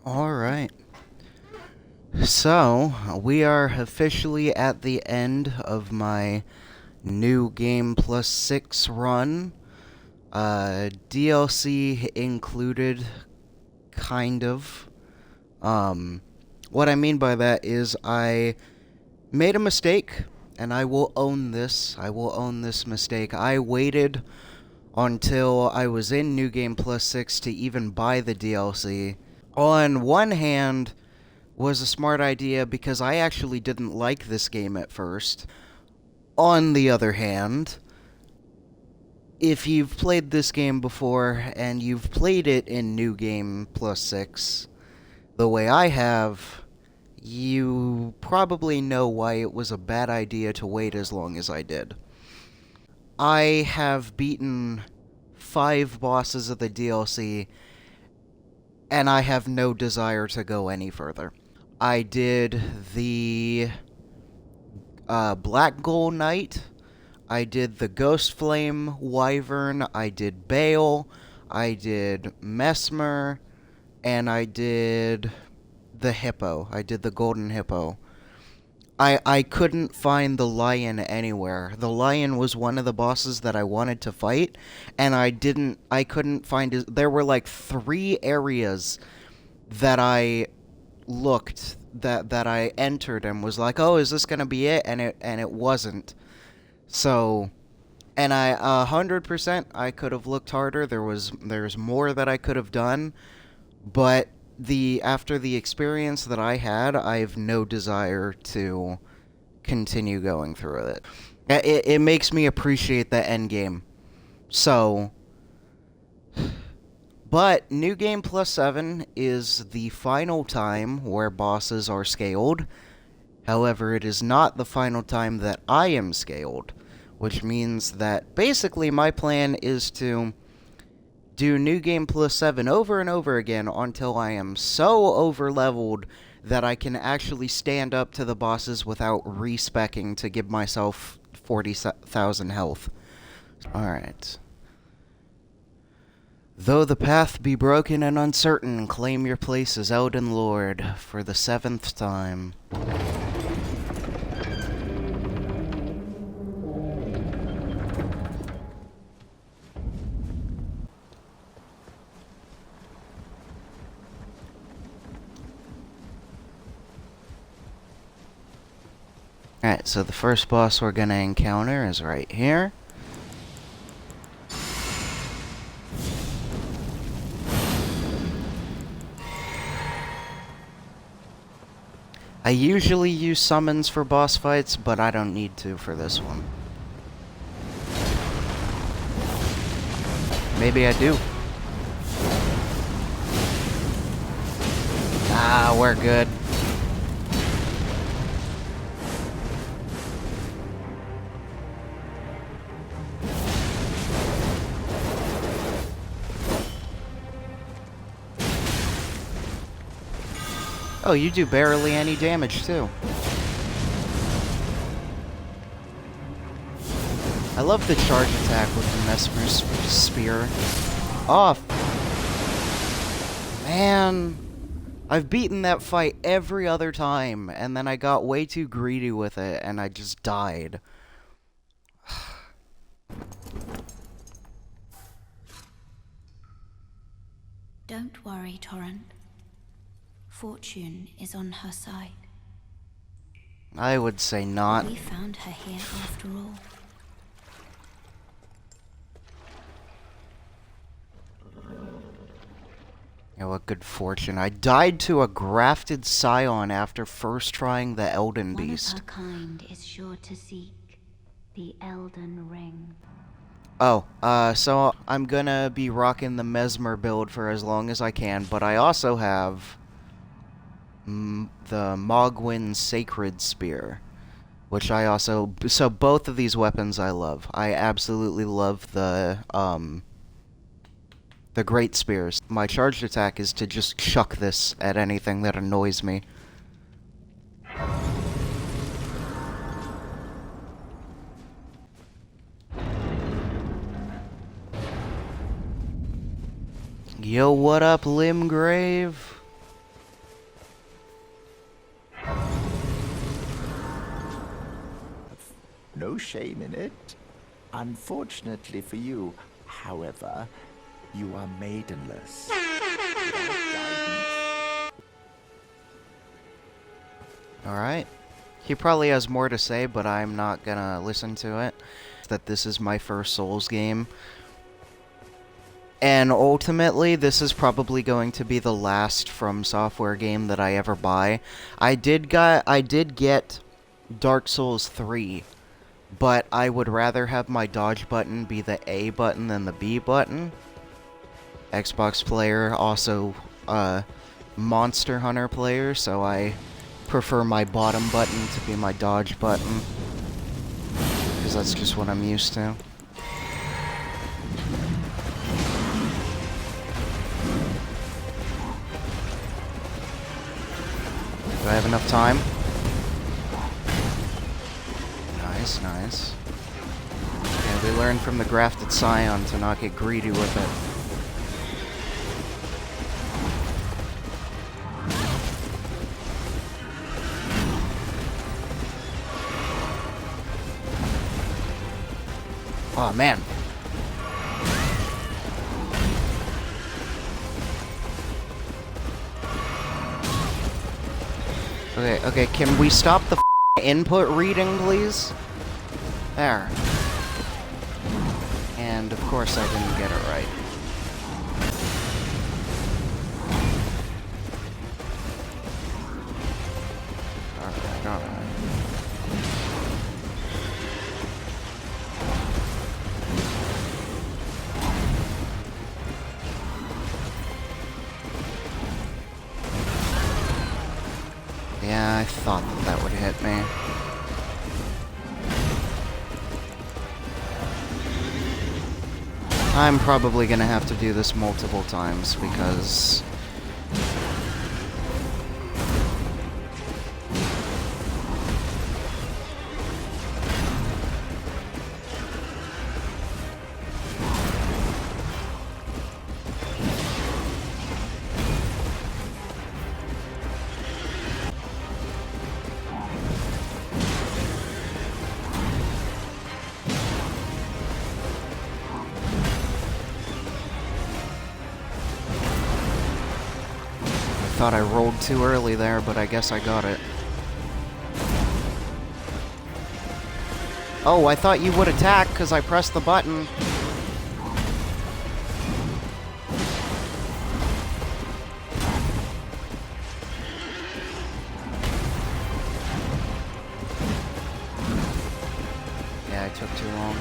Alright, so we are officially at the end of my new game plus 6 run. DLC included, kind of. What I mean by that is I made a mistake, and I will own this. I will own this mistake. I waited until I was in New Game Plus 6 to even buy the DLC. On one hand, was a smart idea because I actually didn't like this game at first. On the other hand, if you've played this game before and you've played it in New Game Plus 6, the way I have, you probably know why it was a bad idea to wait as long as I did. I have beaten 5 bosses of the DLC, and I have no desire to go any further. I did the Black Gold Knight, I did the Ghost Flame Wyvern, I did Bale, I did Mesmer, and I did the Hippo. I did the Golden Hippo. I couldn't find the lion anywhere. The lion was one of the bosses that I wanted to fight, and I couldn't find his. There were like 3 areas that I looked, that I entered and was like, oh, is this gonna be it? And it wasn't. So, and 100% I could have looked harder. There's more that I could have done, but after the experience that I had, I have no desire to continue going through it. It makes me appreciate the end game. So, but New Game Plus 7 is the final time where bosses are scaled. However, it is not the final time that I am scaled, which means that basically my plan is to do New Game Plus 7 over and over again until I am so over-leveled that I can actually stand up to the bosses without respecking to give myself 40,000 health. Alright. Though the path be broken and uncertain, claim your place as Elden Lord for the 7th time. Alright, so the first boss we're gonna encounter is right here. I usually use summons for boss fights, but I don't need to for this one. Maybe I do. Ah, we're good. Oh, you do barely any damage, too. I love the charge attack with the Mesmer's spear. Off! Man! I've beaten that fight every other time, and then I got way too greedy with it, and I just died. Don't worry, Torrent. Fortune is on her side. I would say not. We found her here after all. Yeah, what good fortune. I died to a grafted scion after first trying the Elden beast. One of her kind is sure to seek the Elden ring. Oh, so I'm gonna be rocking the Mesmer build for as long as I can, but I also have the Mogwin Sacred Spear, which I also... So both of these weapons I love. I absolutely love the Great Spears. My charged attack is to just chuck this at anything that annoys me. Yo, what up, Limgrave? no shame in it. Unfortunately for you, however, you are maidenless. Without guidance. Alright. He probably has more to say, but I'm not gonna listen to it. That this is my first Souls game. And ultimately, this is probably going to be the last From Software game that I ever buy. I did get Dark Souls 3, but I would rather have my dodge button be the A button than the B button. Xbox player, also Monster Hunter player, so I prefer my bottom button to be my dodge button, because that's just what I'm used to. Do I have enough time? Nice, nice. Yeah, we learned from the grafted Scion to not get greedy with it. Oh, man. Okay, can we stop the input reading, please? There. And, of course, I didn't get it right. Alright, alright. Yeah, I thought that would hit me. I'm probably gonna have to do this multiple times because... thought I rolled too early there, but I guess I got it. Oh, I thought you would attack because I pressed the button. Yeah, I took too long.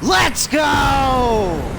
Let's go!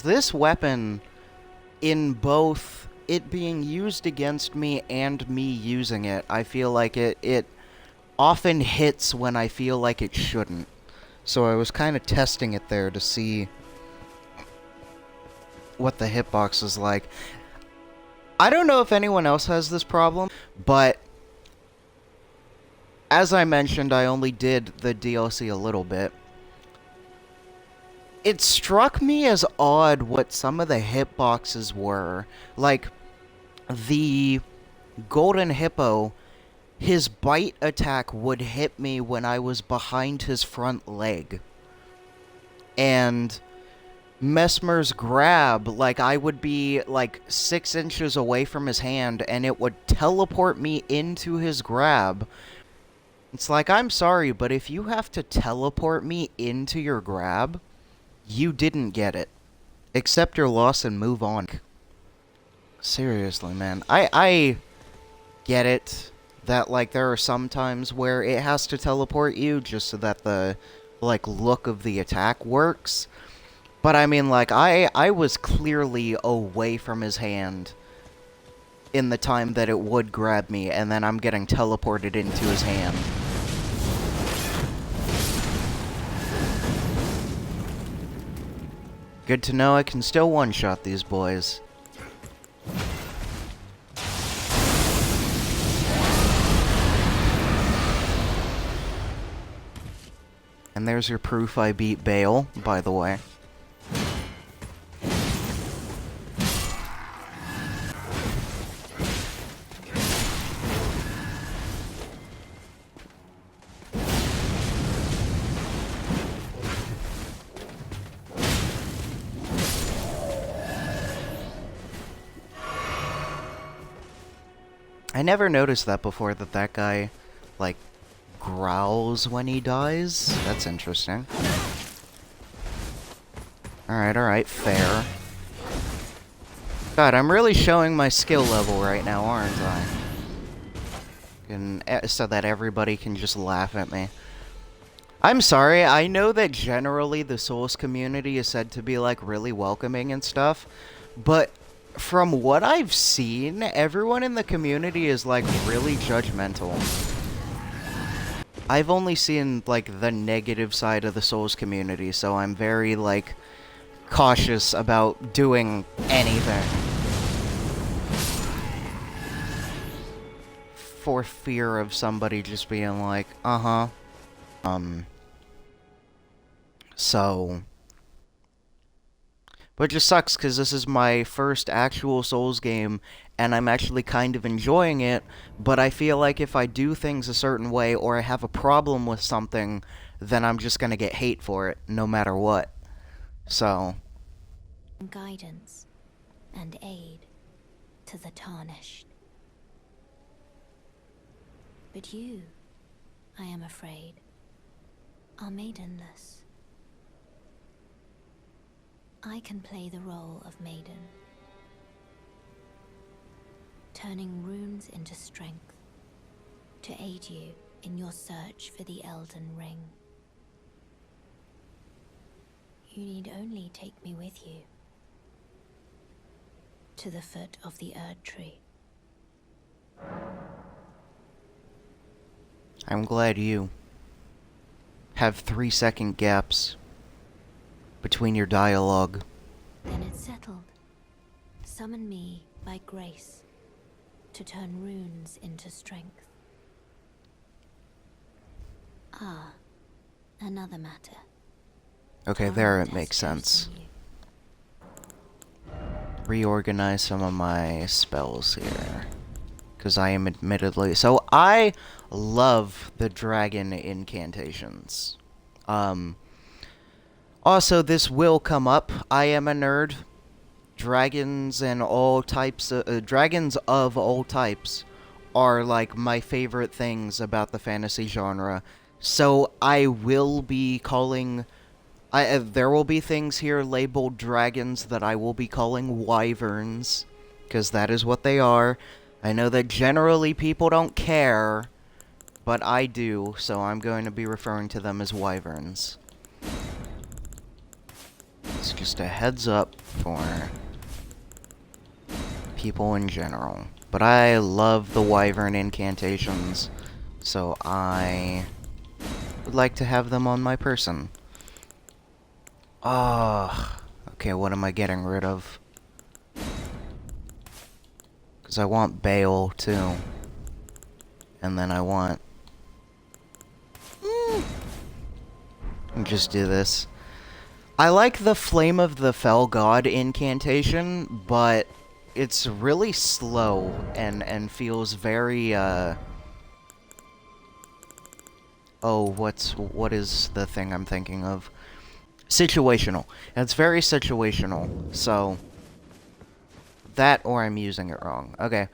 This weapon, in both it being used against me and me using it, I feel like it often hits when I feel like it shouldn't. So I was kind of testing it there to see what the hitbox is like. I don't know if anyone else has this problem, but as I mentioned, I only did the DLC a little bit. It struck me as odd what some of the hitboxes were. Like, the Golden Hippo, his bite attack would hit me when I was behind his front leg. And Mesmer's grab, like, I would be, like, 6 inches away from his hand, and it would teleport me into his grab. It's like, I'm sorry, but if you have to teleport me into your grab, you didn't get it. Accept your loss and move on. Seriously, man. I get it. that, like, there are some times where it has to teleport you just so that the, like, look of the attack works. But I mean, like, I was clearly away from his hand in the time that it would grab me, and then I'm getting teleported into his hand. Good to know I can still one-shot these boys. And there's your proof I beat Bale, by the way. I never noticed that before, that guy, like, growls when he dies. That's interesting. Alright, fair. God, I'm really showing my skill level right now, aren't I? And, so that everybody can just laugh at me. I'm sorry, I know that generally the Souls community is said to be, like, really welcoming and stuff, but from what I've seen, everyone in the community is, like, really judgmental. I've only seen, like, the negative side of the Souls community, so I'm very, like, cautious about doing anything. For fear of somebody just being like, uh-huh. So... But it just sucks, because this is my first actual Souls game, and I'm actually kind of enjoying it, but I feel like if I do things a certain way, or I have a problem with something, then I'm just gonna get hate for it, no matter what. So... Guidance and aid to the tarnished. But you, I am afraid, are maidenless. I can play the role of maiden, turning runes into strength to aid you in your search for the Elden Ring. You need only take me with you to the foot of the Erd Tree. I'm glad you have 3-second gaps between your dialogue. Then it's settled. Summon me by grace to turn runes into strength. Ah, another matter. Okay, there it makes sense. Reorganize some of my spells here, because I am admittedly... So, I love the dragon incantations. Also, this will come up. I am a nerd. Dragons and all types of... dragons of all types are, like, my favorite things about the fantasy genre. So, I will be calling... there will be things here labeled dragons that I will be calling wyverns, because that is what they are. I know that generally people don't care, but I do, so I'm going to be referring to them as wyverns. It's just a heads up for people in general. But I love the wyvern incantations, so I would like to have them on my person. Okay, what am I getting rid of? Because I want Bale, too. And then I want... Just do this. I like the Flame of the Fell God incantation, but it's really slow and feels very, Oh, what is the thing I'm thinking of? Situational. It's very situational, so... That, or I'm using it wrong. Okay.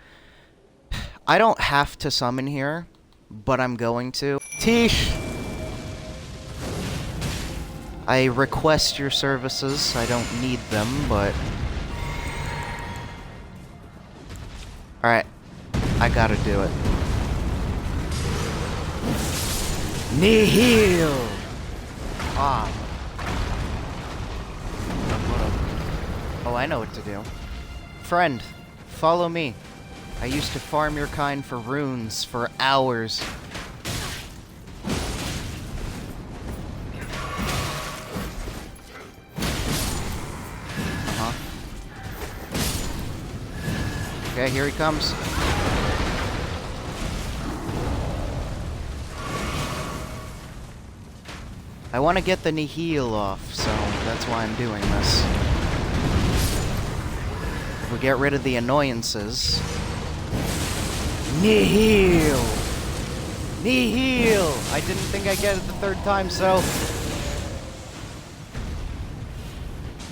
I don't have to summon here, but I'm going to. Teesh! I request your services. I don't need them, but... Alright. I gotta do it. Nihil! Ah. Oh, I know what to do. Friend, follow me. I used to farm your kind for runes for hours. Okay, here he comes. I want to get the Nihil off, so that's why I'm doing this. If we get rid of the annoyances... Nihil! Nihil! I didn't think I'd get it the third time, so...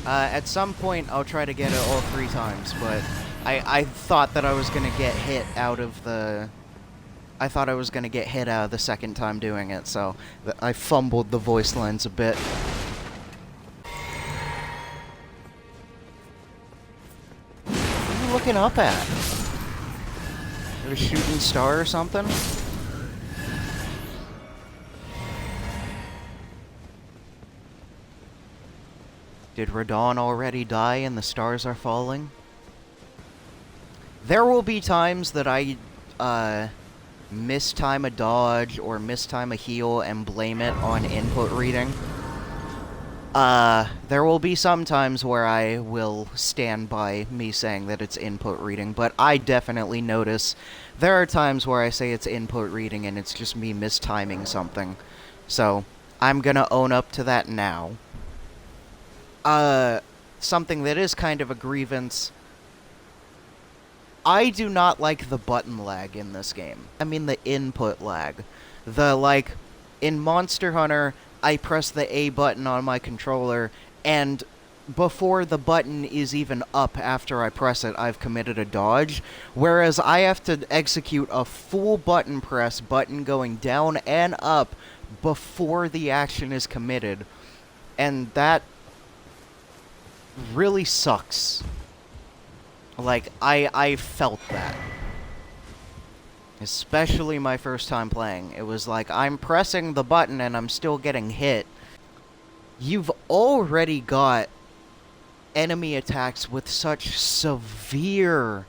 at some point, I'll try to get it all 3 times, but I thought that I was gonna get hit out of the... I thought I was gonna get hit out of the second time doing it, so I fumbled the voice lines a bit. What are you looking up at? A shooting star or something? Did Radon already die and the stars are falling? There will be times that I, mistime a dodge or mistime a heal and blame it on input reading. There will be some times where I will stand by me saying that it's input reading, but I definitely notice there are times where I say it's input reading and it's just me mistiming something. So, I'm gonna own up to that now. Something that is kind of a grievance. I do not like the button lag in this game. I mean the input lag. In Monster Hunter, I press the A button on my controller, and before the button is even up after I press it, I've committed a dodge. Whereas I have to execute a full button press, button going down and up, before the action is committed. And that really sucks. Like, I felt that. Especially my first time playing. It was like, I'm pressing the button and I'm still getting hit. You've already got enemy attacks with such severe,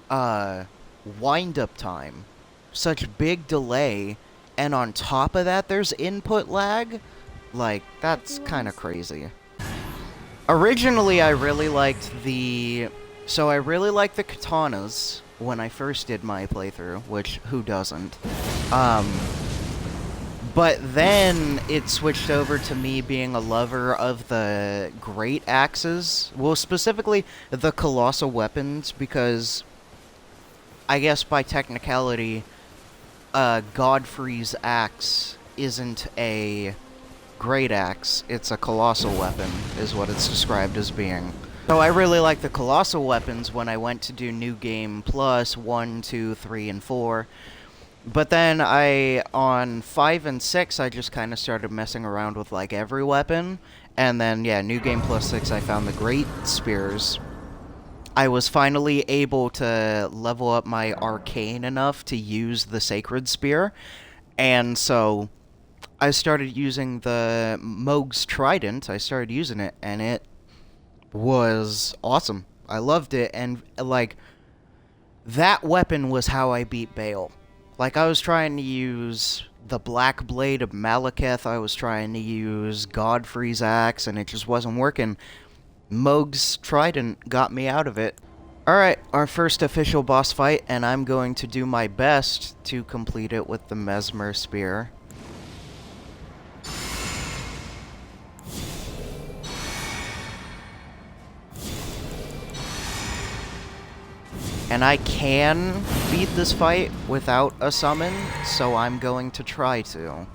wind-up time. Such big delay. And on top of that, there's input lag? Like, that's kind of crazy. Originally, I really liked the... So I really liked the katanas when I first did my playthrough, which, who doesn't? But then it switched over to me being a lover of the great axes. Well, specifically, the colossal weapons, because I guess by technicality, Godfrey's axe isn't a great axe, it's a colossal weapon, is what it's described as being. So I really like the colossal weapons when I went to do New Game Plus 1, 2, 3, and 4. But then on 5 and 6, I just kind of started messing around with like every weapon. And then, yeah, New Game Plus 6, I found the great spears. I was finally able to level up my arcane enough to use the sacred spear. And so I started using the Mohg's trident. I started using it, and it was awesome. I loved it, and like that weapon was how I beat Bale. Like, I was trying to use the Black Blade of Malekith, I was trying to use Godfrey's axe, and it just wasn't working. Mohg's trident got me out of it. Alright, our first official boss fight, and I'm going to do my best to complete it with the Mesmer Spear. And I can beat this fight without a summon, so I'm going to try to.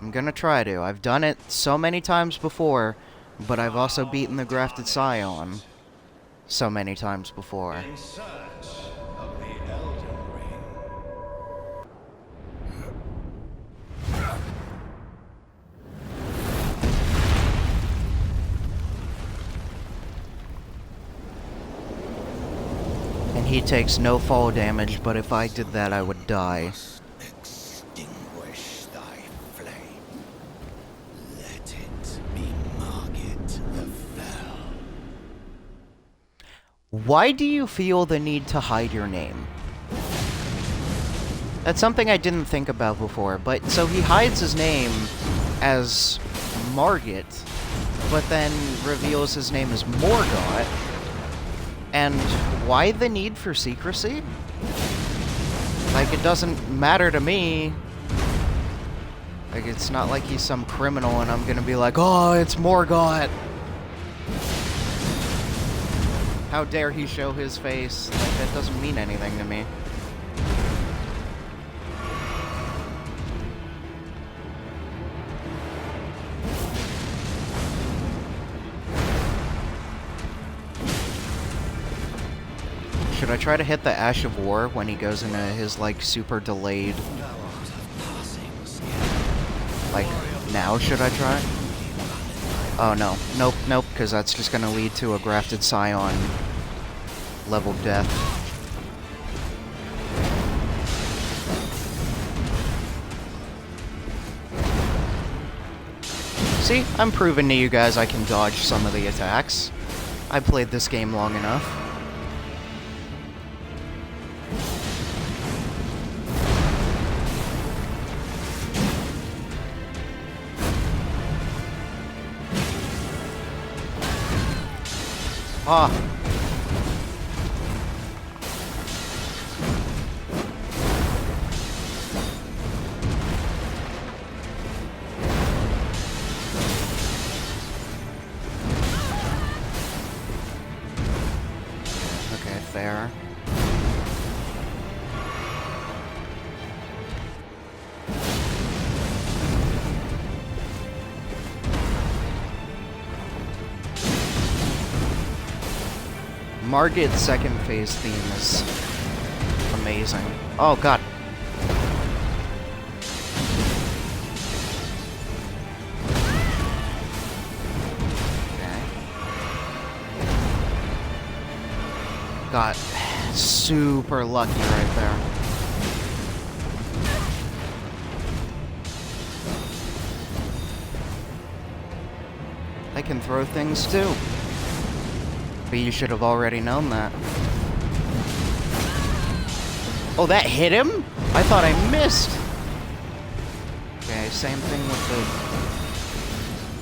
I'm gonna try to. I've done it so many times before, but I've also beaten the Grafted Scion so many times before. In search of the Elden Ring. And he takes no fall damage, but if I did that, I would die. Extinguish thy Why do you feel the need to hide your name? That's something I didn't think about before, but so he hides his name as Margit, but then reveals his name as Morgott. And why the need for secrecy? Like, it doesn't matter to me. Like, it's not like he's some criminal and I'm gonna be like, oh, it's Morgott. How dare he show his face? Like, that doesn't mean anything to me. Should I try to hit the Ash of War when he goes into his, like, super delayed... Like, now should I try? Oh, no. Nope, nope, because that's just gonna lead to a grafted Scion level death. See? I'm proving to you guys I can dodge some of the attacks. I played this game long enough. Ah. Okay, fair. Margit's second phase theme is amazing. Oh god. Okay. Got super lucky right there. I can throw things too. But you should have already known that. Oh, that hit him? I thought I missed. Okay, same thing with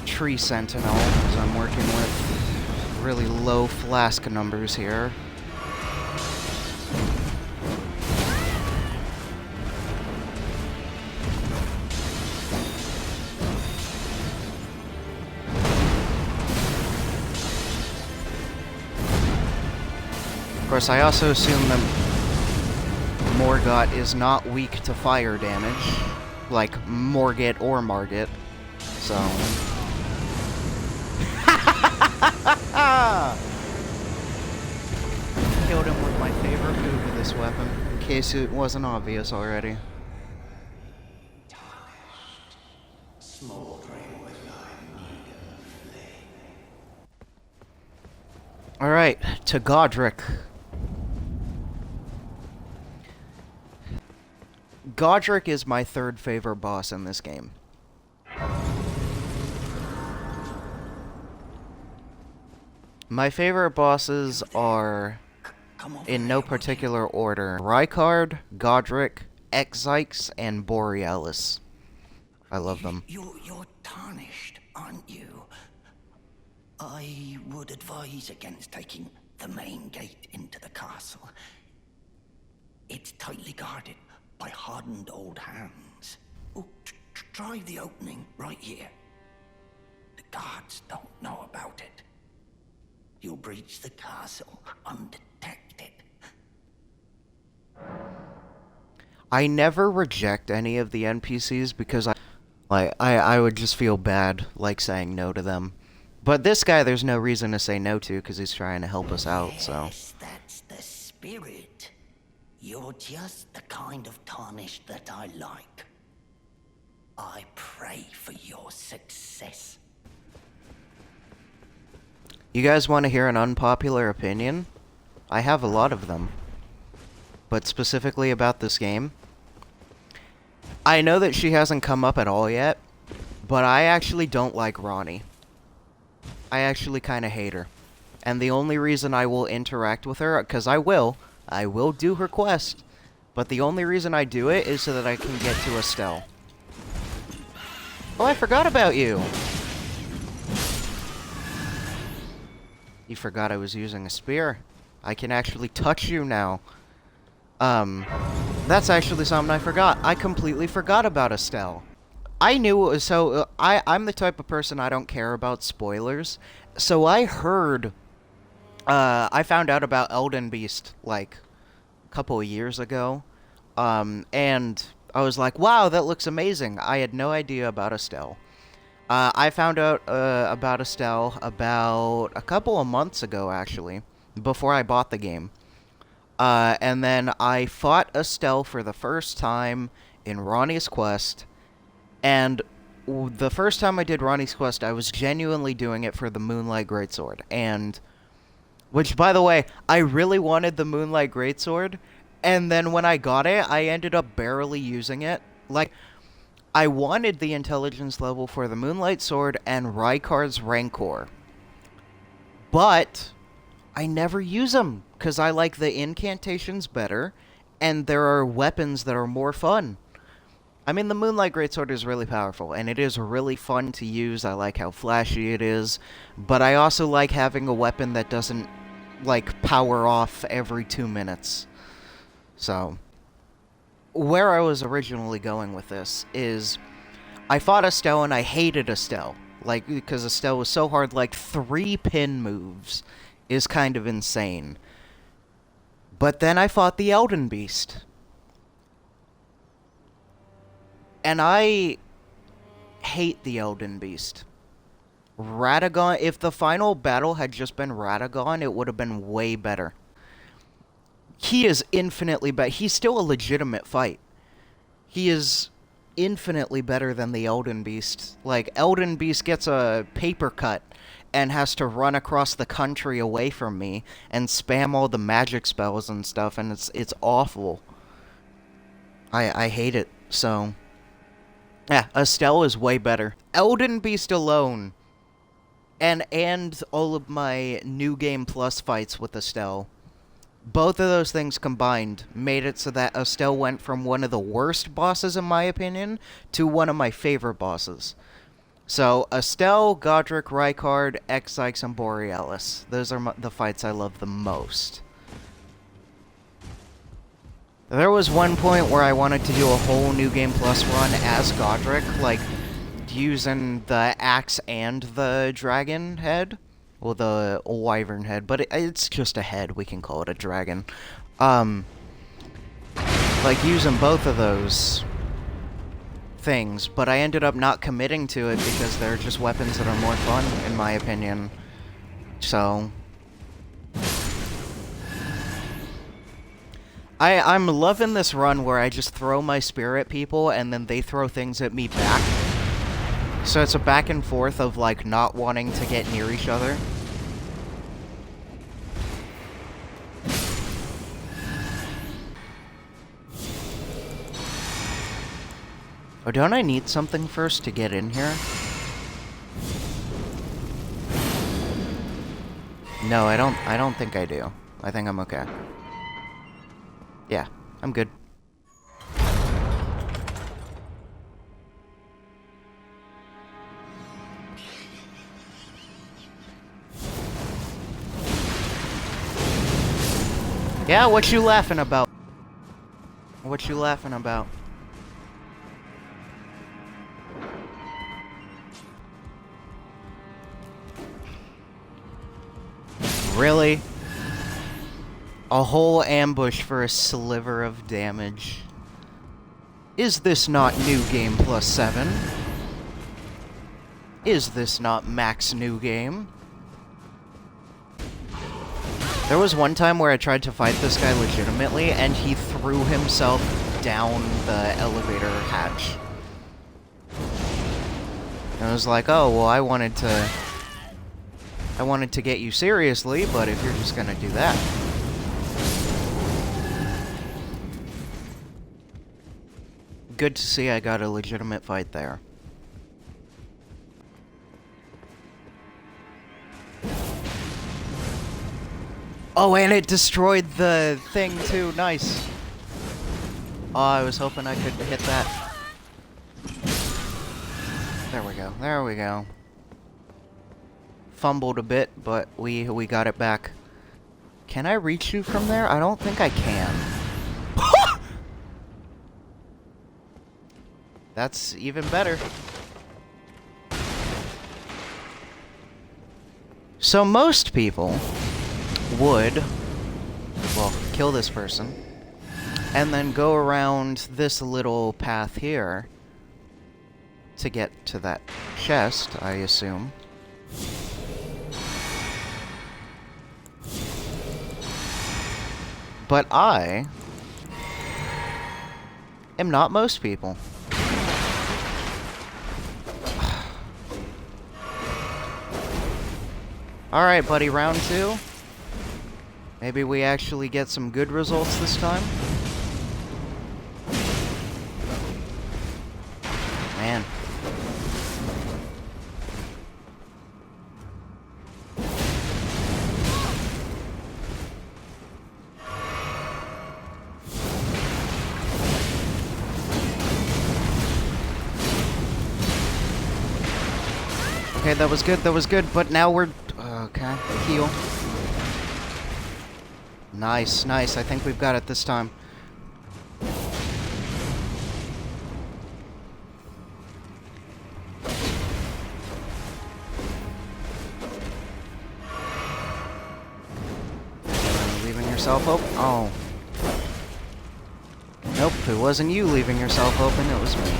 the tree sentinel, because I'm working with really low flask numbers here. Of course, I also assume that Morgott is not weak to fire damage, like Morgit or Margit, so... Killed him with my favorite move with this weapon, in case it wasn't obvious already. Alright, to Godric. Godric is my third favorite boss in this game. My favorite bosses are, in no particular order, Rykard, Godric, Exyx, and Borealis. I love them. You're tarnished, aren't you? I would advise against taking the main gate into the castle. It's tightly guarded by hardened old hands. Oh, try the opening right here. The guards don't know about it. You'll breach the castle undetected. I never reject any of the NPCs because I would just feel bad, like, saying no to them. But this guy, there's no reason to say no to because he's trying to help us out, so... Yes, that's the spirit. You're just the kind of tarnished that I like. I pray for your success. You guys want to hear an unpopular opinion? I have a lot of them. But specifically about this game. I know that she hasn't come up at all yet, but I actually don't like Ronnie. I actually kind of hate her. And the only reason I will interact with her, because I will do her quest, but the only reason I do it is so that I can get to Estelle. Oh, I forgot about you! You forgot I was using a spear. I can actually touch you now. That's actually something I forgot. I completely forgot about Estelle. I knew it was so... I'm the type of person I don't care about spoilers. So I heard... I found out about Elden Beast, like, a couple of years ago. And I was like, wow, that looks amazing. I had no idea about Estelle. I found out about Estelle about a couple of months ago, actually, before I bought the game. And then I fought Estelle for the first time in Ronnie's Quest, and the first time I did Ronnie's Quest, I was genuinely doing it for the Moonlight Greatsword, and... Which, by the way, I really wanted the Moonlight Greatsword, and then when I got it, I ended up barely using it. Like, I wanted the intelligence level for the Moonlight Sword and Rykard's Rancor, but I never use them, because I like the incantations better, and there are weapons that are more fun. I mean, the Moonlight Greatsword is really powerful, and it is really fun to use. I like how flashy it is, but I also like having a weapon that doesn't, like, power off every 2 minutes. So, where I was originally going with this is, I fought Estelle and I hated Estelle. Like, because Estelle was so hard, like, 3 pin moves is kind of insane. But then I fought the Elden Beast. And I hate the Elden Beast. Radagon, if the final battle had just been Radagon, it would have been way better. He is infinitely better. He's still a legitimate fight. He is infinitely better than the Elden Beast. Like, Elden Beast gets a paper cut and has to run across the country away from me and spam all the magic spells and stuff, and it's awful. I hate it, so... Yeah, Estelle is way better. Elden Beast alone, and all of my New Game Plus fights with Estelle, both of those things combined made it so that Estelle went from one of the worst bosses, in my opinion, to one of my favorite bosses. So, Estelle, Godric, Rykard, X-Zyx, and Borealis. Those are the fights I love the most. There was one point where I wanted to do a whole New Game Plus run as Godric, like, using the axe and the dragon head. Well, the wyvern head, but it's just a head, we can call it a dragon. Like, using both of those things, but I ended up not committing to it because they're just weapons that are more fun, in my opinion. So... I'm loving this run where I just throw my spear at people and then they throw things at me back. So it's a back and forth of, like, not wanting to get near each other. Oh, don't I need something first to get in here? No, I don't think I do. I think I'm okay. Yeah, I'm good. Yeah, what you laughing about? What you laughing about? Really? A whole ambush for a sliver of damage. Is this not New Game Plus 7? Is this not Max New Game? There was one time where I tried to fight this guy legitimately, and he threw himself down the elevator hatch. And I was like, oh, well, I wanted to get you seriously, but if you're just gonna do that... Good to see I got a legitimate fight there. Oh, and it destroyed the thing too. Nice. Oh, I was hoping I could hit that. There we go. There we go. Fumbled a bit, but we got it back. Can I reach you from there? I don't think I can. That's even better. So most people would, well, kill this person, and then go around this little path here to get to that chest, I assume. But I am not most people. Alright, buddy, round 2. Maybe we actually get some good results this time. Man. Okay, that was good, but now we're... okay, heal. Nice, nice, I think we've got it this time. Leaving yourself open? Oh. Nope, it wasn't you leaving yourself open, it was me.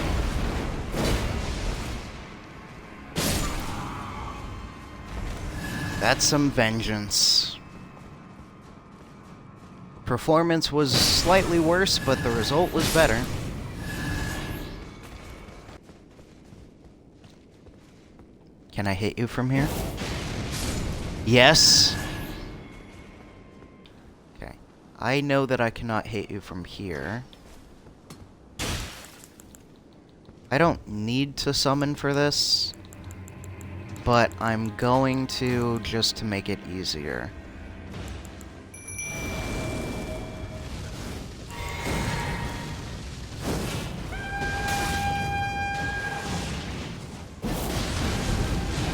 That's some vengeance. Performance was slightly worse, but the result was better. Can I hit you from here? Yes. Okay. I know that I cannot hit you from here. I don't need to summon for this, but I'm going to just to make it easier.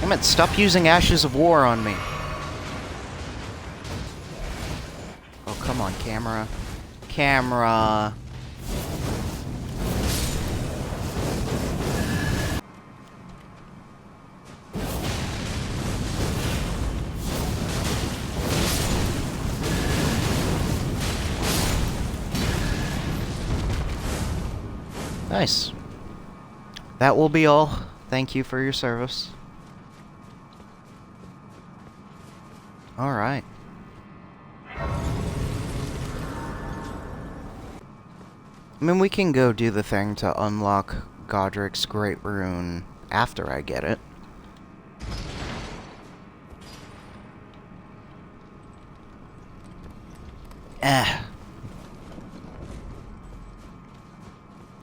Damn it, stop using Ashes of War on me. Oh, come on, camera. Camera. Nice. That will be all. Thank you for your service. Alright. I mean, we can go do the thing to unlock Godric's Great Rune after I get it.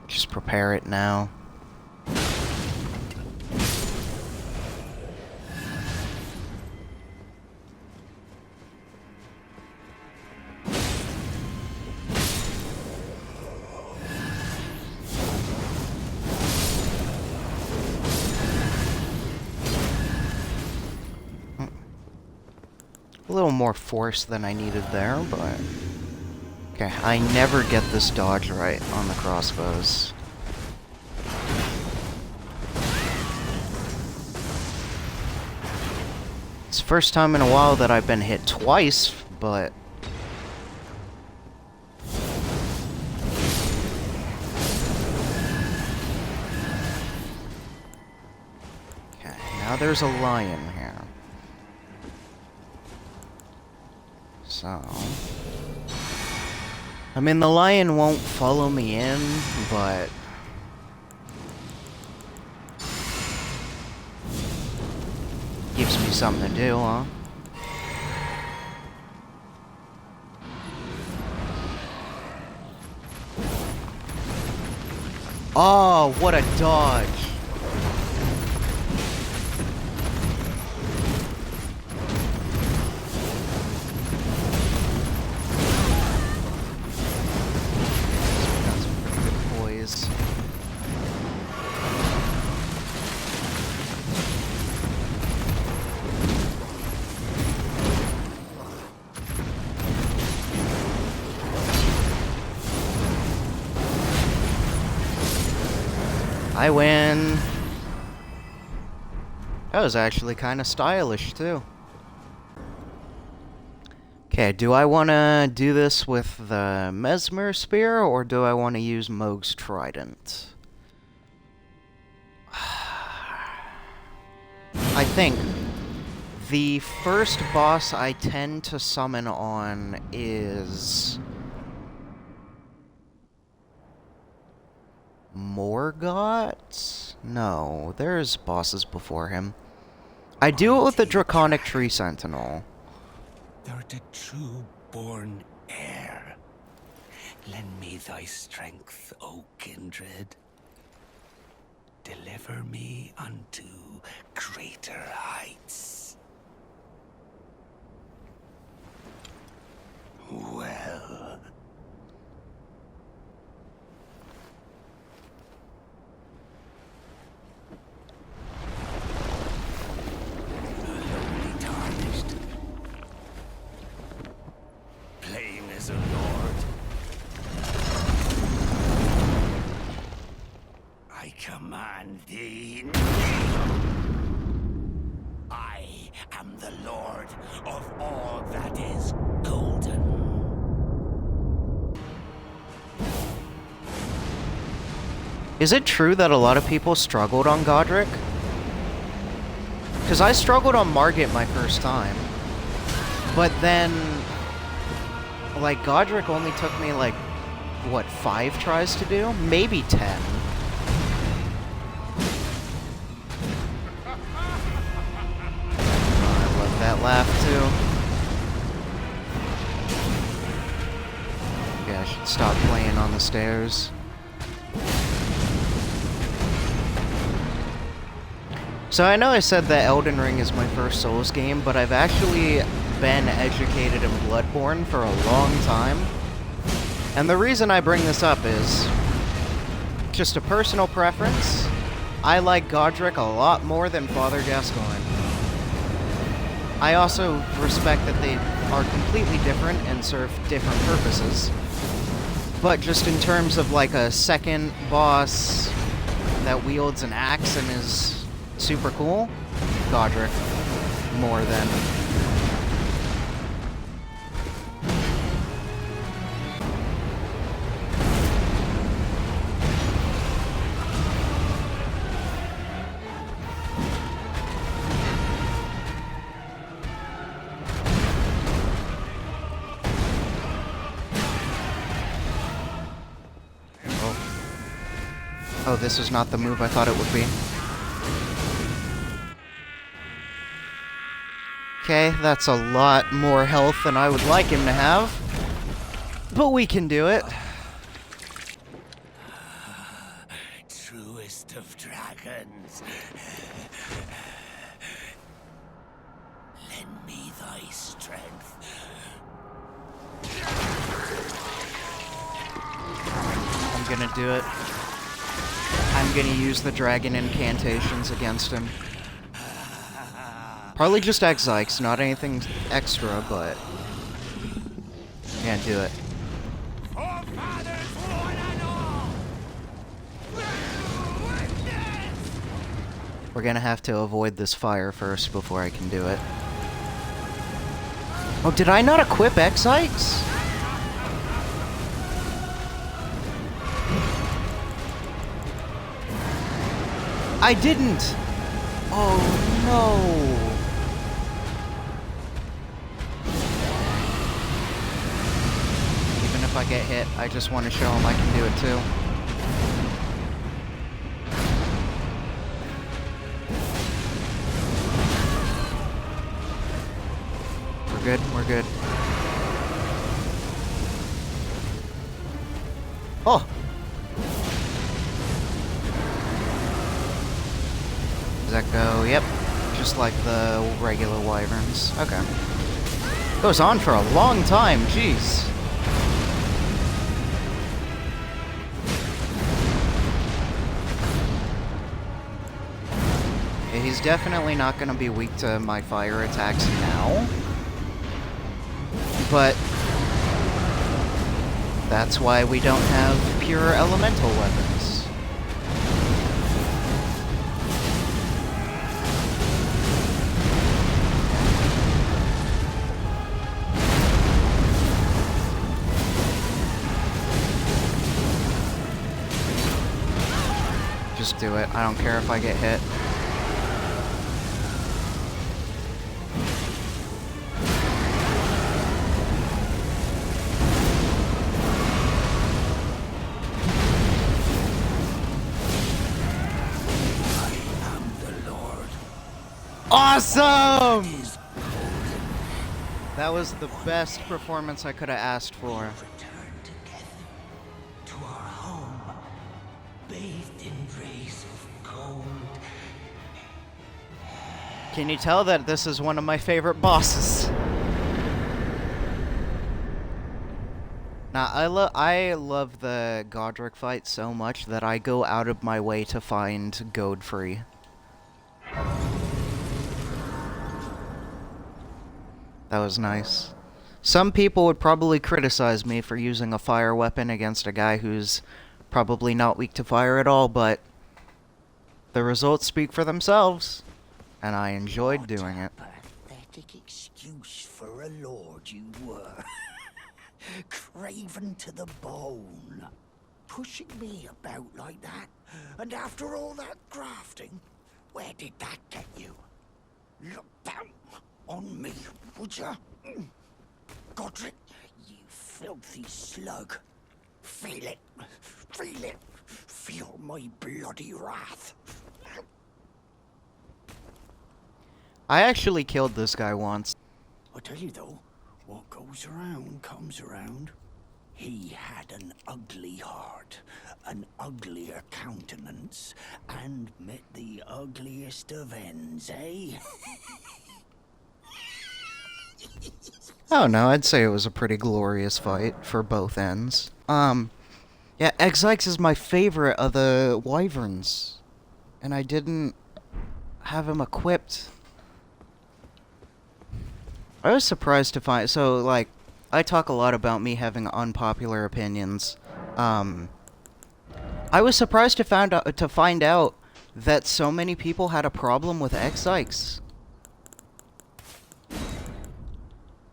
Just prepare it now. A little more force than I needed there, but... okay, I never get this dodge right on the crossbows. It's the first time in a while that I've been hit twice, but... okay, now there's a lion here. So... I mean, the lion won't follow me in, but... gives me something to do, huh? Oh, what a dodge! I win. That was actually kind of stylish, too. Okay, do I want to do this with the Mesmer Spear, or do I want to use Mohg's Trident? I think the first boss I tend to summon on is Morgott? No, there's bosses before him. I do it with the Draconic Tree Sentinel. Thou art a true born heir. Lend me thy strength, O kindred. Deliver me unto greater heights. Well. Lonely tarnished. Plain as a lord. I command thee. I am the lord of all that is golden. Is it true that a lot of people struggled on Godric? Because I struggled on Margit my first time. But then, like, Godric only took me, like, what, 5 tries to do? Maybe 10. I love that laugh, too. Yeah, I should stop playing on the stairs. So I know I said that Elden Ring is my first Souls game, but I've actually been educated in Bloodborne for a long time. And the reason I bring this up is just a personal preference. I like Godric a lot more than Father Gascoigne. I also respect that they are completely different and serve different purposes. But just in terms of like a second boss that wields an axe and is super cool, Godric more than. Oh, this is not the move I thought it would be. Okay, that's a lot more health than I would like him to have. But we can do it. Truest of dragons. Lend me thy strength. I'm gonna do it. I'm gonna use the dragon incantations against him. Probably just Exikes, not anything extra, but can't do it. We're gonna have to avoid this fire first before I can do it. Oh, did I not equip Exikes? I didn't! Oh no! Even if I get hit, I just want to show him I can do it too. We're good, we're good. Oh! Does that go? Yep. Just like the regular wyverns. Okay. Goes on for a long time, jeez. Yeah, he's definitely not going to be weak to my fire attacks now. But that's why we don't have pure elemental weapons. just do it. I don't care if I get hit. Awesome! That was the best performance I could have asked for. Return together to our home, bathed in rays of gold. Can you tell that this is one of my favorite bosses? Now, I love the Godric fight so much that I go out of my way to find Godfrey. That was nice. Some people would probably criticize me for using a fire weapon against a guy who's probably not weak to fire at all, but the results speak for themselves, and I enjoyed doing it. Pathetic excuse for a lord you were. Craven to the bone. Pushing me about like that, and after all that grafting, where did that get you? Look down on me, would ya? Godric, you filthy slug. Feel it. Feel it. Feel my bloody wrath. I actually killed this guy once. I tell you though, what goes around comes around. He had an ugly heart, an uglier countenance, and met the ugliest of ends, eh? Oh no, I'd say it was a pretty glorious fight for both ends. Yeah, Exyx is my favorite of the wyverns, and I didn't have him equipped. I was surprised to find, so like, I talk a lot about me having unpopular opinions. I was surprised to find out that so many people had a problem with Exyx.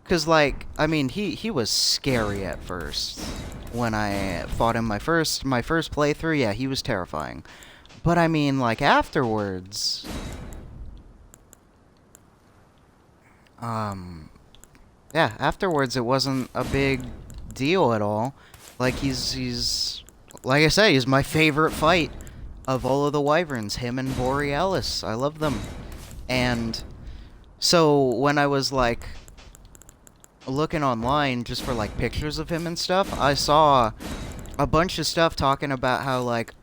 Cause like, I mean, he was scary at first. When I fought him my first playthrough, yeah, he was terrifying. But I mean, like, afterwards... yeah, afterwards it wasn't a big deal at all. Like, he's... Like I say, he's my favorite fight of all of the wyverns. Him and Borealis. I love them. And... So, when I was, like... looking online just for like pictures of him and stuff, I saw a bunch of stuff talking about how like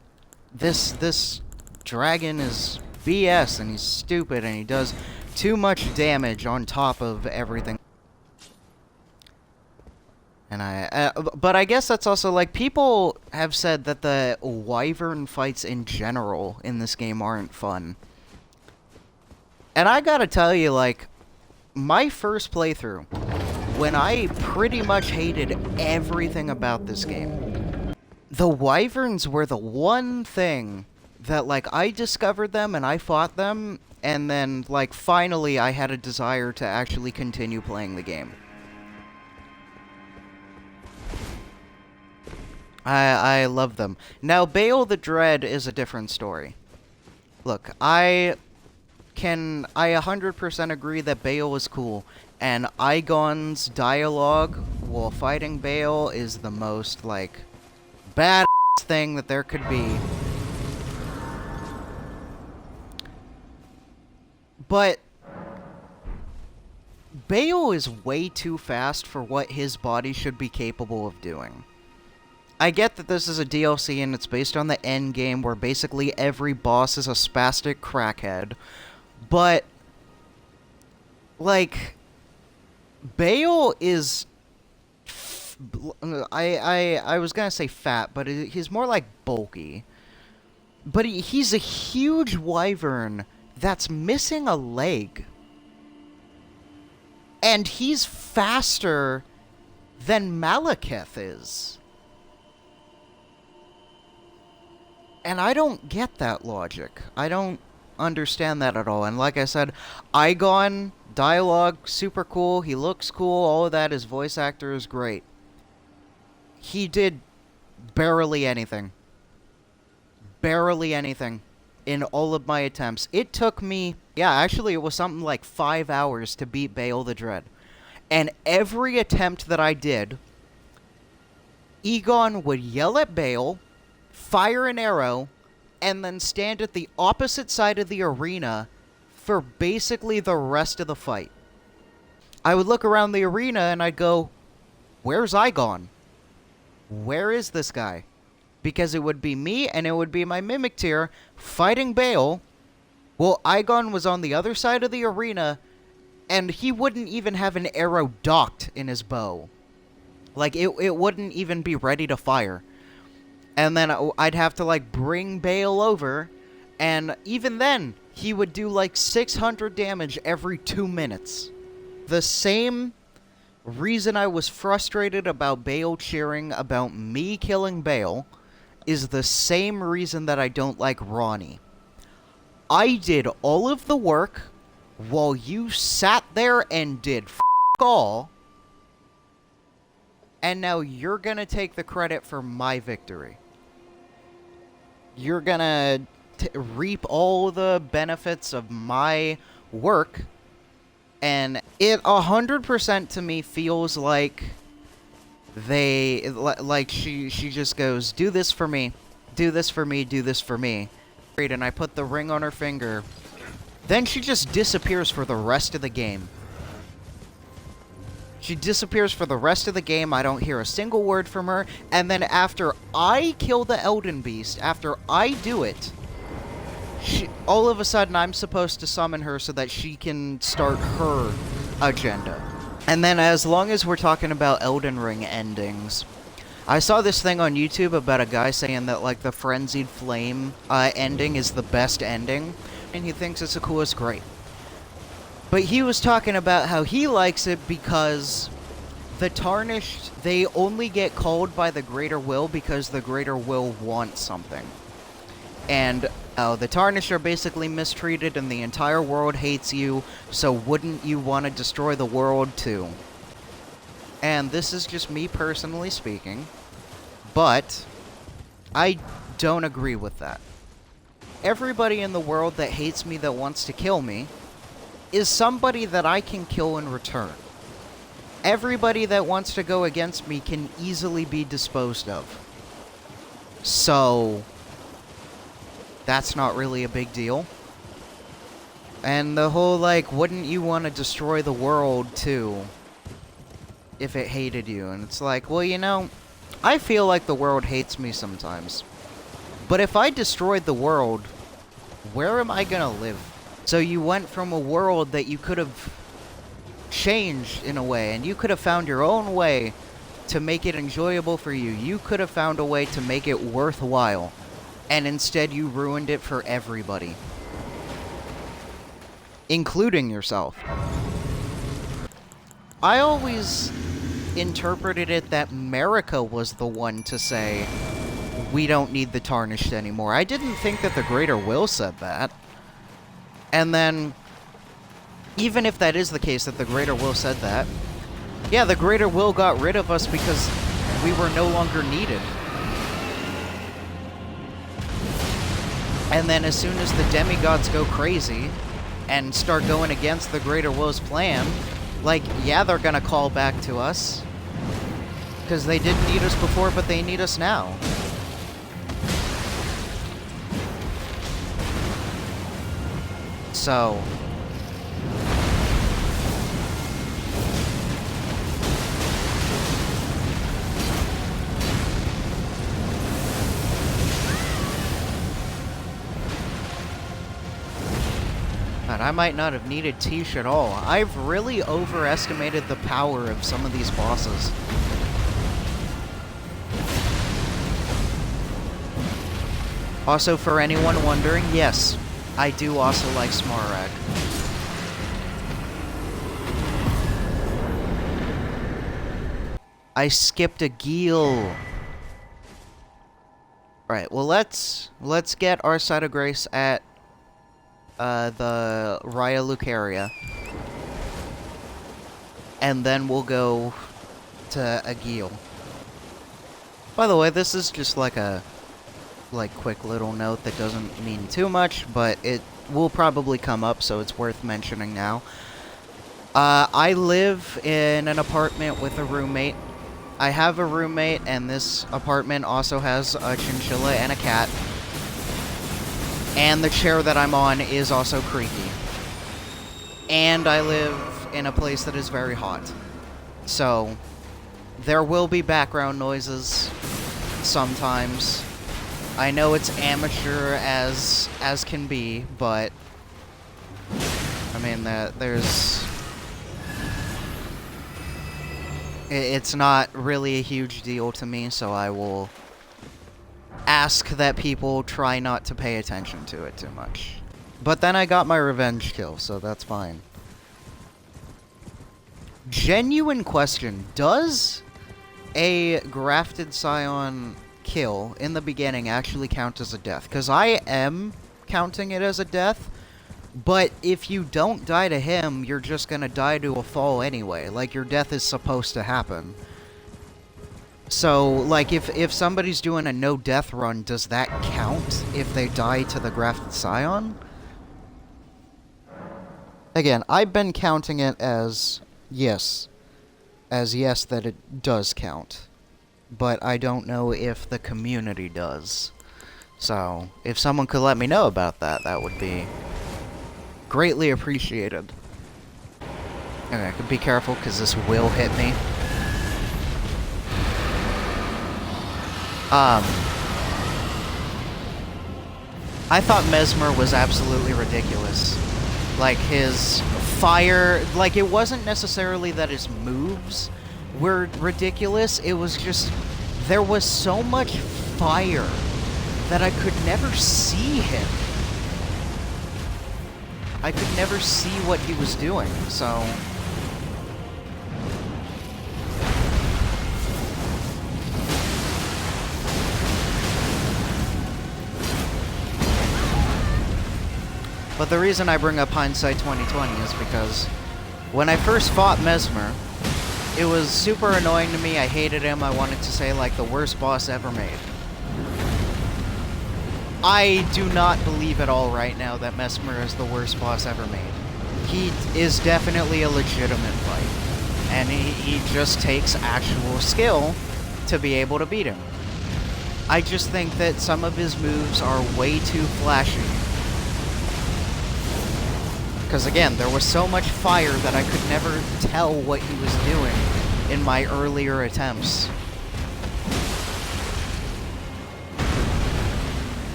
this dragon is BS and he's stupid and he does too much damage on top of everything. And but I guess that's also like people have said that the wyvern fights in general in this game aren't fun. And I gotta tell you, like, my first playthrough, when I pretty much hated everything about this game, the wyverns were the one thing that, like, I discovered them and I fought them, and then, like, finally I had a desire to actually continue playing the game. I love them. Now, Baal the Dread is a different story. Look, I 100% agree that Baal is cool. And Igon's dialogue while fighting Baal is the most, like, badass thing that there could be. But Baal is way too fast for what his body should be capable of doing. I get that this is a DLC and it's based on the end game where basically every boss is a spastic crackhead. But, like... Baal is... I was gonna say fat, but he's more like bulky. But he's a huge wyvern that's missing a leg. And he's faster than Malekith is. And I don't get that logic. I don't understand that at all. And like I said, Igon... dialogue, super cool, he looks cool, all of that, his voice actor is great. He did barely anything. barely anything in all of my attempts. It took me, yeah, actually it was something like 5 hours to beat Baal the Dread. And every attempt that I did, Egon would yell at Baal, fire an arrow, and then stand at the opposite side of the arena for basically the rest of the fight. I would look around the arena and I'd go, where's Egon? Where is this guy? Because it would be me and it would be my Mimic Tier fighting Baal. Well, Egon was on the other side of the arena and he wouldn't even have an arrow docked in his bow. Like, it wouldn't even be ready to fire. And then I'd have to, like, bring Baal over, and even then, he would do, like, 600 damage every 2 minutes. The same reason I was frustrated about Baal cheering about me killing Baal is the same reason that I don't like Ronnie. I did all of the work while you sat there and did f*** all, and now you're gonna take the credit for my victory. You're gonna reap all the benefits of my work, and it 100% to me feels like she just goes, do this for me, do this for me, do this for me. And I put the ring on her finger. Then she just disappears for the rest of the game. She disappears for the rest of the game. I don't hear a single word from her. And then after I kill the Elden Beast, after I do it, all of a sudden I'm supposed to summon her so that she can start her agenda. And then as long as we're talking about Elden Ring endings, I saw this thing on YouTube about a guy saying that, like, the Frenzied Flame ending is the best ending, and he thinks it's the coolest. Great. But he was talking about how he likes it because the Tarnished, they only get called by the Greater Will because the Greater Will wants something. And the Tarnished are basically mistreated and the entire world hates you, so wouldn't you want to destroy the world too? And this is just me personally speaking, but I don't agree with that. Everybody in the world that hates me, that wants to kill me, is somebody that I can kill in return. Everybody that wants to go against me can easily be disposed of. So, that's not really a big deal. And the whole, like, wouldn't you want to destroy the world too if it hated you? And it's like, well, you know, I feel like the world hates me sometimes. But if I destroyed the world, where am I gonna live? So you went from a world that you could have changed in a way, and you could have found your own way to make it enjoyable for you. You could have found a way to make it worthwhile, and instead you ruined it for everybody, including yourself. I always interpreted it that Marika was the one to say, we don't need the Tarnished anymore. I didn't think that the Greater Will said that. And then, even if that is the case, that the Greater Will said that, yeah, the Greater Will got rid of us because we were no longer needed. And then as soon as the demigods go crazy and start going against the Greater Will's plan, like, yeah, they're gonna call back to us. Because they didn't need us before, but they need us now. So, God, I might not have needed Tish at all. I've really overestimated the power of some of these bosses. Also, for anyone wondering, yes, I do also like Smaragd. I skipped a Geel. Alright, well let's get our side of grace at the Raya Lucaria. And then we'll go to a Geel. By the way, this is just like a like, quick little note that doesn't mean too much, but it will probably come up, so it's worth mentioning now. I live in an apartment with a roommate. I have a roommate, and this apartment also has a chinchilla and a cat. And the chair that I'm on is also creaky. And I live in a place that is very hot. So, there will be background noises sometimes. I know it's amateur as can be, but I mean, there's... It's not really a huge deal to me, so I will ask that people try not to pay attention to it too much. But then I got my revenge kill, so that's fine. Genuine question, does a grafted scion kill in the beginning actually count as a death? Because I am counting it as a death, but if you don't die to him, you're just gonna die to a fall anyway. Like, your death is supposed to happen. So, like, if somebody's doing a no-death run, does that count if they die to the grafted scion? Again, I've been counting it as yes. As yes, that it does count. But I don't know if the community does. So, if someone could let me know about that, that would be greatly appreciated. Okay, I could be careful, because this will hit me. I thought Mesmer was absolutely ridiculous. Like, his fire... Like, it wasn't necessarily that his moves were ridiculous, it was just... There was so much fire that I could never see him. I could never see what he was doing, so... But the reason I bring up hindsight 2020 is because when I first fought Mesmer, it was super annoying to me. I hated him. I wanted to say, like, the worst boss ever made. I do not believe at all right now that Mesmer is the worst boss ever made. He is definitely a legitimate fight. And he just takes actual skill to be able to beat him. I just think that some of his moves are way too flashy. Because again, there was so much fire that I could never tell what he was doing in my earlier attempts.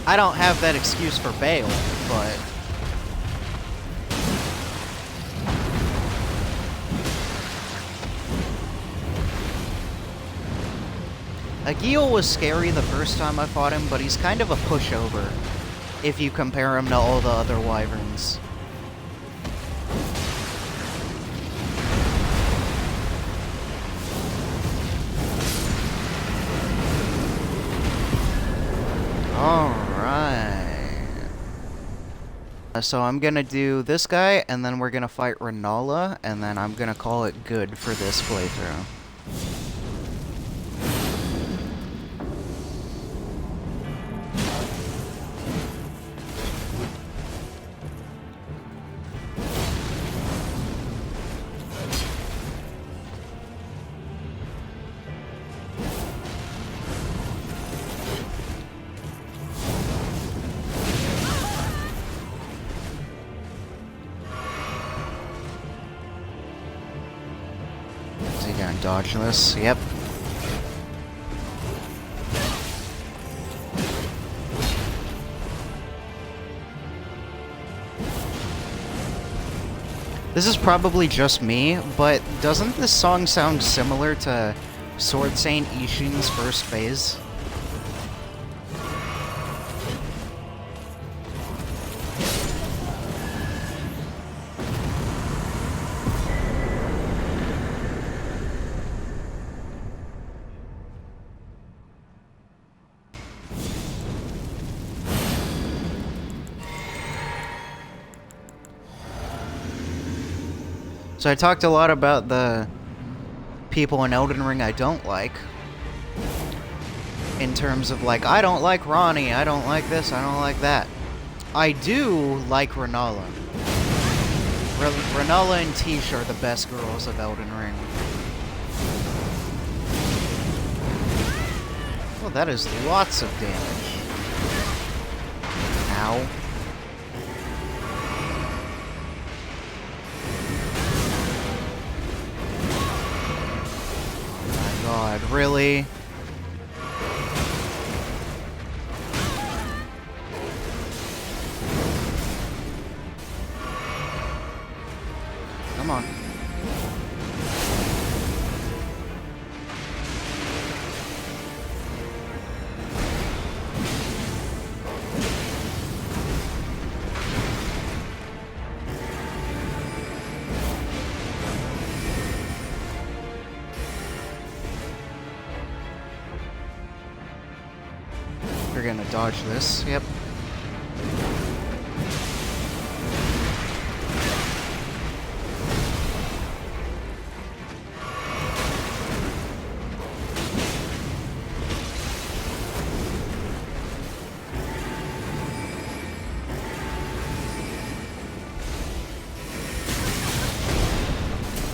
I don't have that excuse for Bale, but... Agheel was scary the first time I fought him, but he's kind of a pushover if you compare him to all the other wyverns. Alright. So I'm gonna do this guy, and then we're gonna fight Renala, and then I'm gonna call it good for this playthrough. Is he gonna dodge this? Yep. This is probably just me, but doesn't this song sound similar to Sword Saint Ishin's first phase? So I talked a lot about the people in Elden Ring I don't like. in terms of, like, I don't like Ronnie, I don't like this, I don't like that. I do like Renala. Renala and Tish are the best girls of Elden Ring. Well, that is lots of damage. Ow. Oh my god, really? Come on. You're gonna dodge this. Yep.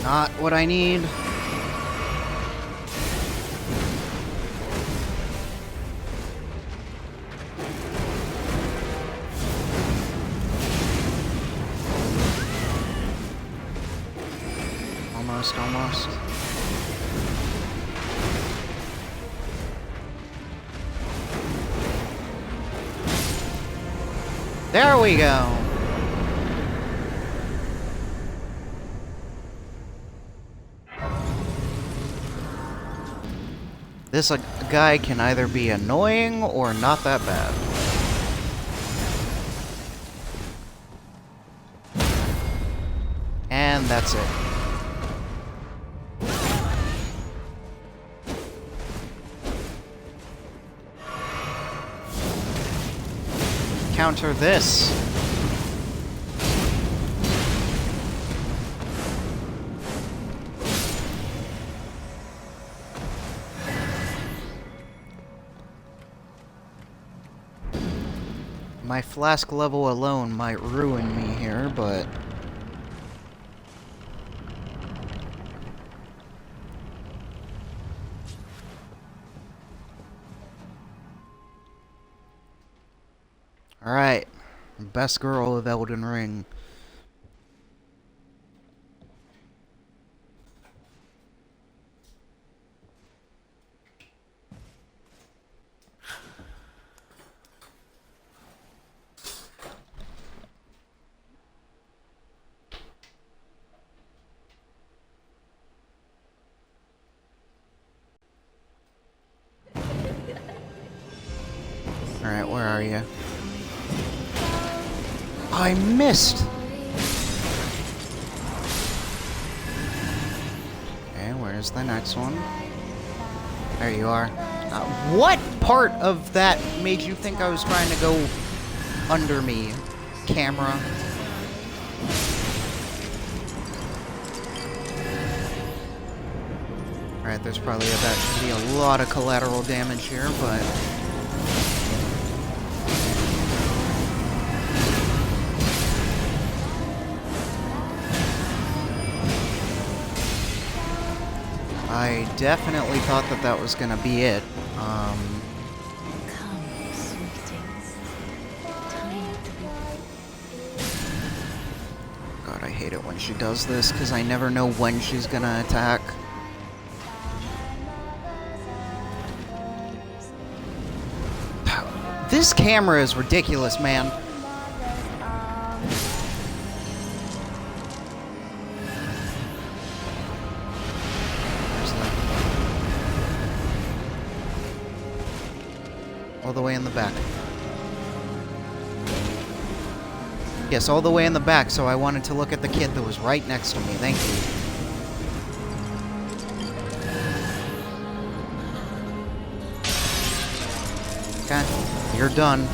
Not what I need. Almost. There we go. This guy can either be annoying or not that bad. And that's it. Counter this. My flask level alone might ruin me here, but... Alright. Best girl of Elden Ring. Alright, where are you? I missed! Okay, where's the next one? There you are. What part of that made you think I was trying to go under me? Camera. Alright, there's probably about to be a lot of collateral damage here, but... I definitely thought that that was gonna be it. Come, sweetings. Time to be. God, I hate it when she does this, because I never know when she's gonna attack. This camera is ridiculous, man. All the way in the back. Yes, all the way in the back, so I wanted to look at the kid that was right next to me. Thank you. Okay, you're done.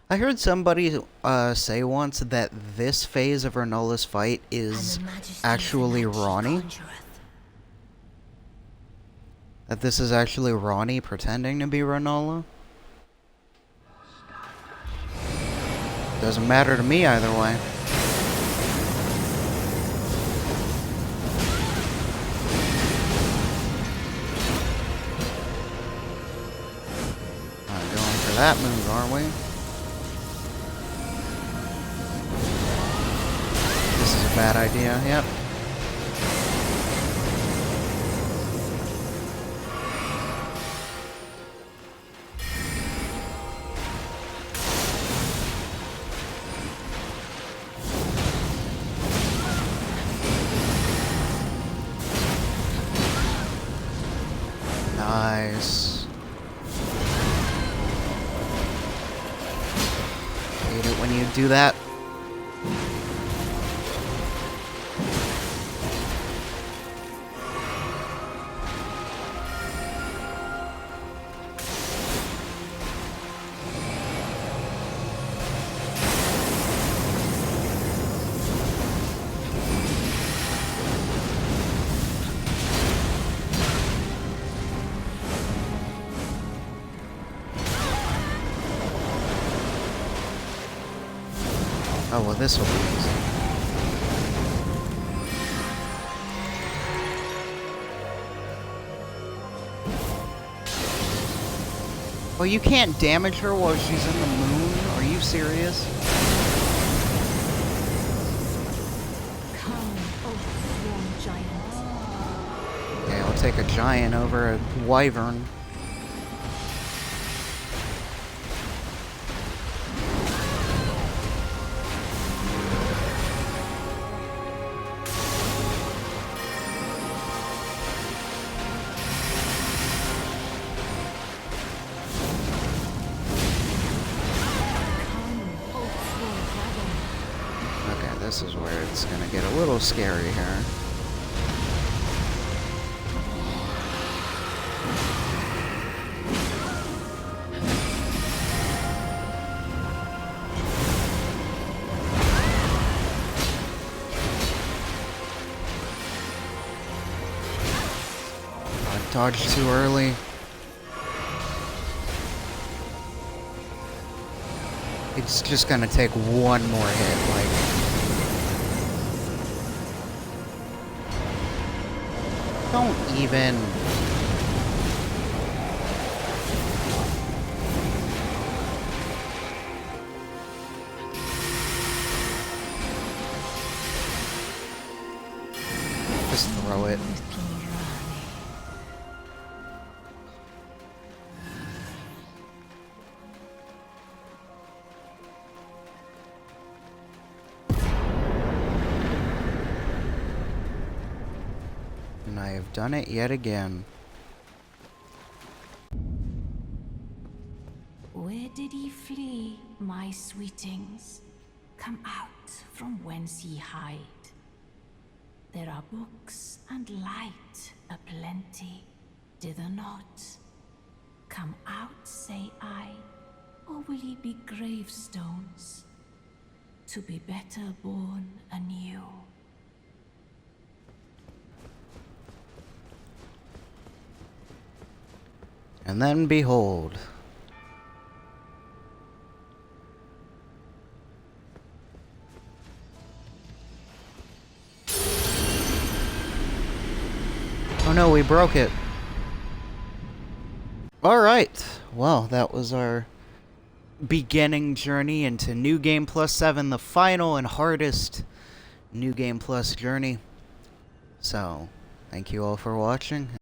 I heard somebody say once that this phase of Renola's fight is actually Ronnie. That this is actually Ronnie pretending to be Renola. Doesn't matter to me either way. Not going for that move, are we? This is a bad idea, yep. Nice. Hate it when you do that. Oh, well, this will be easy. Well, you can't damage her while she's in the moon? Are you serious? Come, oh throne giant. Okay, I'll take a giant over a wyvern. This is where it's gonna get a little scary here. I dodged too early. It's just gonna take one more hit, like... Don't even... Just throw it. And I have done it yet again. Where did ye flee, my sweetings? Come out from whence ye hide. There are books and light aplenty, dither not. Come out, say I, or will ye be gravestones, to be better born anew? And then behold. Oh no, we broke it. Alright, well, that was our beginning journey into New Game Plus 7, the final and hardest New Game Plus journey. So, thank you all for watching.